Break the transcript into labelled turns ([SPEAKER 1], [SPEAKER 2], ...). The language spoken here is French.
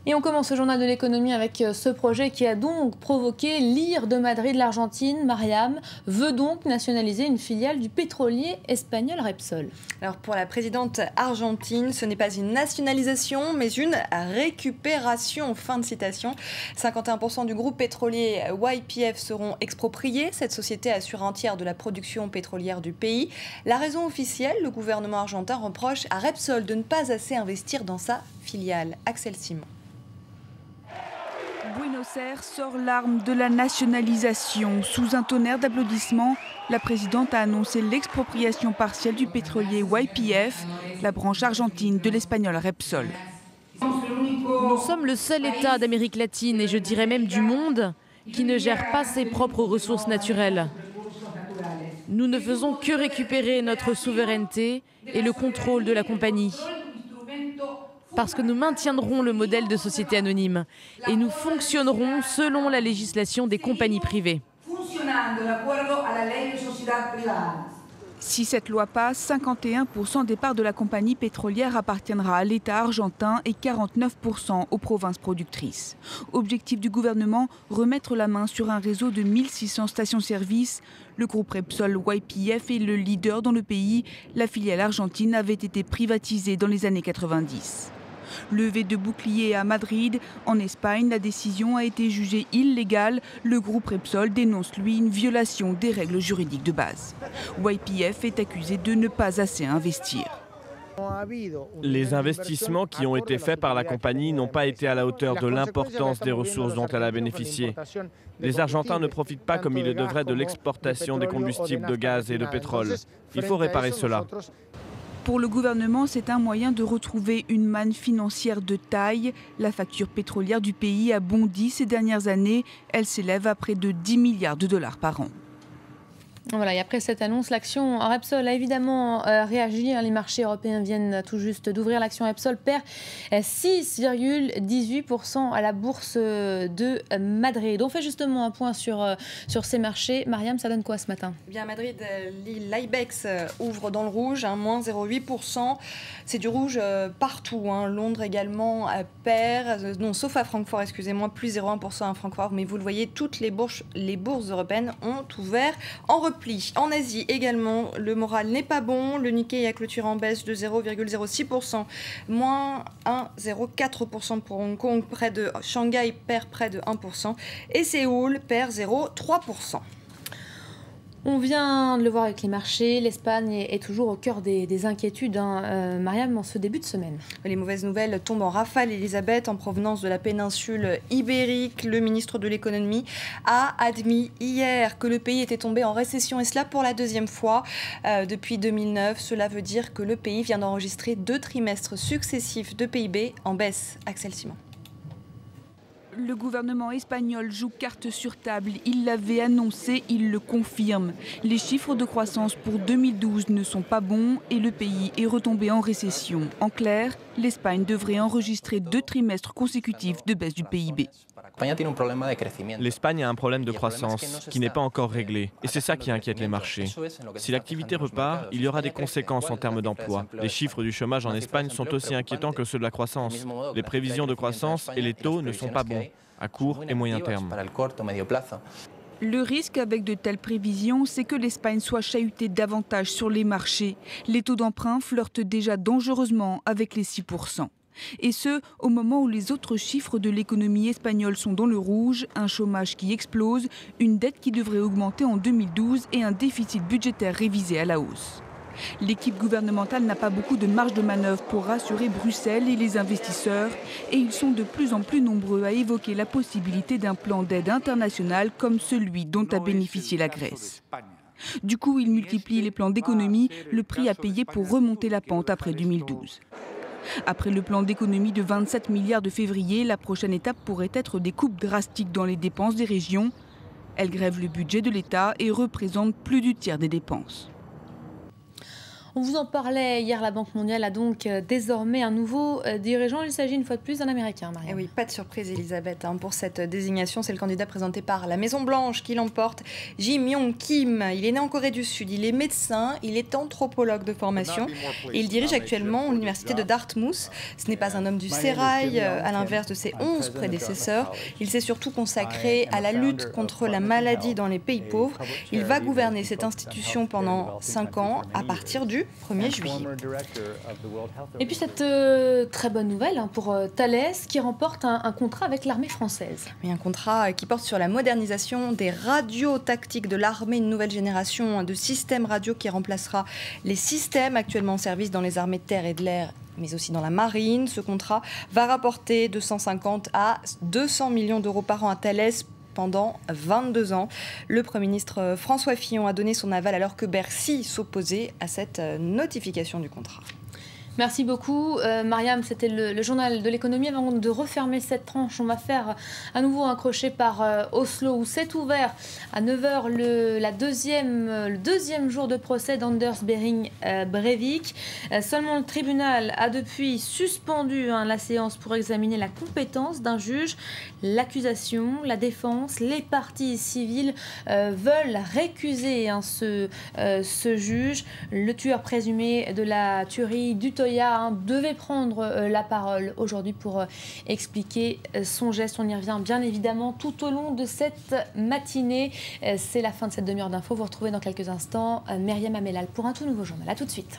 [SPEAKER 1] Et on commence ce journal de l'économie avec ce projet qui a donc provoqué l'ire de Madrid. L'Argentine, Mariam, veut donc nationaliser une filiale du pétrolier espagnol Repsol.
[SPEAKER 2] Alors pour la présidente argentine, ce n'est pas une nationalisation, mais une récupération. Fin de citation. 51% du groupe pétrolier YPF seront expropriés. Cette société assure un tiers de la production pétrolière du pays. La raison officielle, le gouvernement argentin reproche à Repsol de ne pas assez investir dans sa filiale. Axel Simon.
[SPEAKER 3] Buenos Aires sort l'arme de la nationalisation. Sous un tonnerre d'applaudissements, la présidente a annoncé l'expropriation partielle du pétrolier YPF, la branche argentine de l'espagnol Repsol.
[SPEAKER 4] Nous sommes le seul État d'Amérique latine et je dirais même du monde qui ne gère pas ses propres ressources naturelles. Nous ne faisons que récupérer notre souveraineté et le contrôle de la compagnie. Parce que nous maintiendrons le modèle de société anonyme et nous fonctionnerons selon la législation des compagnies privées.
[SPEAKER 3] Si cette loi passe, 51% des parts de la compagnie pétrolière appartiendra à l'État argentin et 49% aux provinces productrices. Objectif du gouvernement, remettre la main sur un réseau de 1600 stations-service. Le groupe Repsol YPF est le leader dans le pays. La filiale argentine avait été privatisée dans les années 90. Levé de bouclier à Madrid, en Espagne, la décision a été jugée illégale. Le groupe Repsol dénonce, lui, une violation des règles juridiques de base. YPF est accusé de ne pas assez investir.
[SPEAKER 5] Les investissements qui ont été faits par la compagnie n'ont pas été à la hauteur de l'importance des ressources dont elle a bénéficié. Les Argentins ne profitent pas comme ils le devraient de l'exportation des combustibles de gaz et de pétrole. Il faut réparer cela.
[SPEAKER 3] Pour le gouvernement, c'est un moyen de retrouver une manne financière de taille. La facture pétrolière du pays a bondi ces dernières années. Elle s'élève à près de 10 milliards de dollars par an.
[SPEAKER 1] Voilà, et après cette annonce, l'action Repsol a évidemment réagi. Les marchés européens viennent tout juste d'ouvrir. L'action Repsol perd 6,18% à la bourse de Madrid. On fait justement un point sur ces marchés. Mariam, ça donne quoi ce matin?
[SPEAKER 2] Bien, à Madrid, l'IBEX ouvre dans le rouge, moins 0,8%. C'est du rouge partout. Londres également perd, non, sauf à Francfort, excusez-moi, plus 0,1% à Francfort. Mais vous le voyez, toutes les bourses européennes ont ouvert en repli. En Asie également, le moral n'est pas bon. Le Nikkei a clôturé en baisse de 0,06%, moins 1,04% pour Hong Kong. Près de Shanghai perd près de 1% et Séoul perd 0,3%.
[SPEAKER 1] On vient de le voir avec les marchés, l'Espagne est toujours au cœur des inquiétudes, Mariam, en ce début de semaine.
[SPEAKER 2] Les mauvaises nouvelles tombent en rafale, Elisabeth, en provenance de la péninsule ibérique. Le ministre de l'économie a admis hier que le pays était tombé en récession, et cela pour la deuxième fois depuis 2009. Cela veut dire que le pays vient d'enregistrer 2 trimestres successifs de PIB en baisse. Axel Simon.
[SPEAKER 3] Le gouvernement espagnol joue carte sur table. Il l'avait annoncé, il le confirme. Les chiffres de croissance pour 2012 ne sont pas bons et le pays est retombé en récession. En clair, l'Espagne devrait enregistrer 2 trimestres consécutifs de baisse du PIB.
[SPEAKER 5] L'Espagne a un problème de croissance qui n'est pas encore réglé. Et c'est ça qui inquiète les marchés. Si l'activité repart, il y aura des conséquences en termes d'emploi. Les chiffres du chômage en Espagne sont aussi inquiétants que ceux de la croissance. Les prévisions de croissance et les taux ne sont pas bons, à court et moyen terme.
[SPEAKER 3] Le risque avec de telles prévisions, c'est que l'Espagne soit chahutée davantage sur les marchés. Les taux d'emprunt flirtent déjà dangereusement avec les 6%. Et ce, au moment où les autres chiffres de l'économie espagnole sont dans le rouge, un chômage qui explose, une dette qui devrait augmenter en 2012 et un déficit budgétaire révisé à la hausse. L'équipe gouvernementale n'a pas beaucoup de marge de manœuvre pour rassurer Bruxelles et les investisseurs et ils sont de plus en plus nombreux à évoquer la possibilité d'un plan d'aide international comme celui dont a bénéficié la Grèce. Du coup, ils multiplient les plans d'économie, le prix à payer pour remonter la pente après 2012. Après le plan d'économie de 27 milliards de février, la prochaine étape pourrait être des coupes drastiques dans les dépenses des régions. Elles grèvent le budget de l'État et représentent plus du tiers des dépenses.
[SPEAKER 1] On vous en parlait hier, la Banque mondiale a donc désormais un nouveau dirigeant. Il s'agit une fois de plus d'un Américain, Maria.
[SPEAKER 2] Et oui, pas de surprise, Elisabeth. Pour cette désignation, c'est le candidat présenté par la Maison-Blanche qui l'emporte, Jim Yong Kim. Il est né en Corée du Sud, il est médecin, il est anthropologue de formation et il dirige actuellement l'université de Dartmouth. Ce n'est pas un homme du sérail, à l'inverse de ses 11 prédécesseurs. Il s'est surtout consacré à la lutte contre la maladie dans les pays pauvres. Il va gouverner cette institution pendant 5 ans à partir du 1er juillet.
[SPEAKER 1] Et puis cette très bonne nouvelle pour Thales qui remporte un contrat avec l'armée française.
[SPEAKER 2] Oui, un contrat qui porte sur la modernisation des radios tactiques de l'armée, une nouvelle génération de systèmes radio qui remplacera les systèmes actuellement en service dans les armées de terre et de l'air, mais aussi dans la marine. Ce contrat va rapporter de 150 à 200 millions d'euros par an à Thales pendant 22 ans. Le Premier ministre François Fillon a donné son aval alors que Bercy s'opposait à cette notification du contrat.
[SPEAKER 1] Merci beaucoup. Mariam, c'était le journal de l'économie. Avant de refermer cette tranche, on va faire à nouveau un crochet par Oslo où s'est ouvert à 9h le deuxième jour de procès d'Anders Behring Breivik. Seulement le tribunal a depuis suspendu la séance pour examiner la compétence d'un juge. L'accusation, la défense, les parties civiles veulent récuser ce juge. Le tueur présumé de la tuerie d'Utøya devait prendre la parole aujourd'hui pour expliquer son geste. On y revient bien évidemment tout au long de cette matinée. C'est la fin de cette demi-heure d'info. Vous retrouvez dans quelques instants Myriam Amellal pour un tout nouveau journal. A tout de suite.